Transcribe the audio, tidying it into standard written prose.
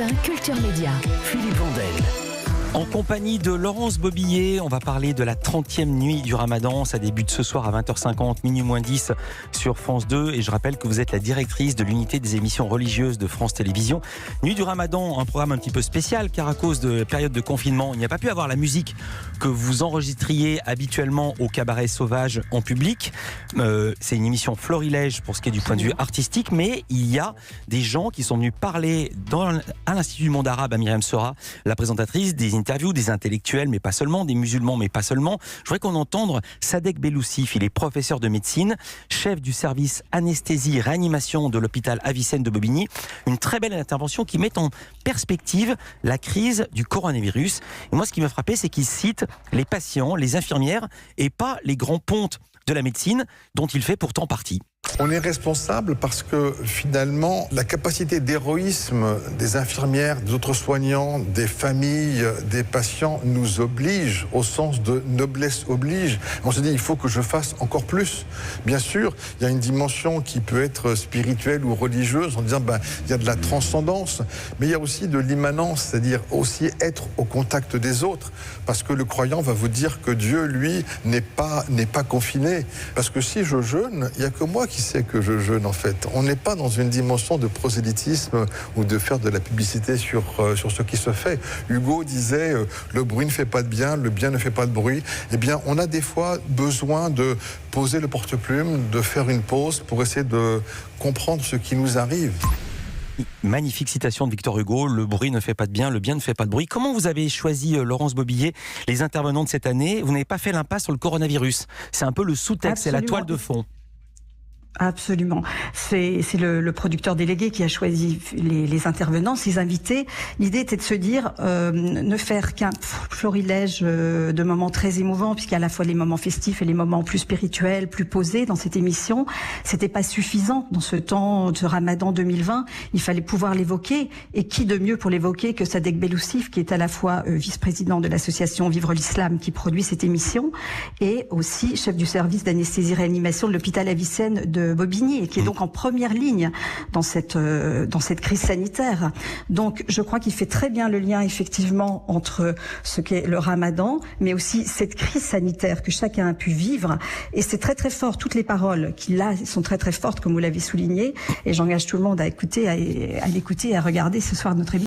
matin, Culture Média. Philippe Vandel. En compagnie de Laurence Bobillet, on va parler de la 30e nuit du Ramadan. Ça débute ce soir à 20h50, minuit moins 10 sur France 2. Et je rappelle que vous êtes la directrice de l'unité des émissions religieuses de France Télévisions. Nuit du Ramadan, un programme un petit peu spécial car à cause de la période de confinement, il n'y a pas pu avoir la musique que vous enregistriez habituellement au Cabaret Sauvage en public. C'est une émission florilège pour ce qui est du point de vue artistique, mais il y a des gens qui sont venus parler à l'Institut du Monde Arabe à Myriam Sora, la présentatrice, des interviews des intellectuels, mais pas seulement, des musulmans, mais pas seulement. Je voudrais qu'on entende Sadek Beloussif. Il est professeur de médecine, chef du service anesthésie-réanimation de l'hôpital Avicenne de Bobigny. Une très belle intervention qui met en perspective la crise du coronavirus. Et moi, ce qui m'a frappé, c'est qu'il cite les patients, les infirmières, et pas les grands pontes de la médecine, dont il fait pourtant partie. On est responsable parce que finalement, la capacité d'héroïsme des infirmières, des autres soignants, des familles, des patients nous oblige, au sens de noblesse oblige. On se dit, il faut que je fasse encore plus. Bien sûr, il y a une dimension qui peut être spirituelle ou religieuse en disant, il y a de la transcendance, mais il y a aussi de l'immanence, c'est-à-dire aussi être au contact des autres. Parce que le croyant va vous dire que Dieu, lui, n'est pas confiné. Parce que si je jeûne, il n'y a que moi qui sais que je jeûne en fait. On n'est pas dans une dimension de prosélytisme ou de faire de la publicité sur ce qui se fait. Hugo disait le bruit ne fait pas de bien, le bien ne fait pas de bruit. Eh bien, on a des fois besoin de poser le porte-plume, de faire une pause pour essayer de comprendre ce qui nous arrive. Magnifique citation de Victor Hugo, le bruit ne fait pas de bien, le bien ne fait pas de bruit. Comment vous avez choisi, Laurence Bobillet, les intervenants de cette année? Vous n'avez pas fait l'impasse sur le coronavirus. C'est un peu le sous-texte, c'est la toile de fond. Absolument. C'est le producteur délégué qui a choisi les intervenants, ses invités. L'idée était de se dire, ne faire qu'un florilège de moments très émouvants, puisqu'il y a à la fois les moments festifs et les moments plus spirituels, plus posés dans cette émission. C'était pas suffisant dans ce temps de Ramadan 2020. Il fallait pouvoir l'évoquer. Et qui de mieux pour l'évoquer que Sadek Beloussif, qui est à la fois vice-président de l'association Vivre l'Islam, qui produit cette émission, et aussi chef du service d'anesthésie-réanimation de l'hôpital Avicenne de Bobigny, et qui est donc en première ligne dans cette crise sanitaire. Donc je crois qu'il fait très bien le lien effectivement entre ce qu'est le Ramadan, mais aussi cette crise sanitaire que chacun a pu vivre. Et c'est très très fort, toutes les paroles qu'il a sont très très fortes, comme vous l'avez souligné, et j'engage tout le monde à écouter, à l'écouter et à regarder ce soir notre émission.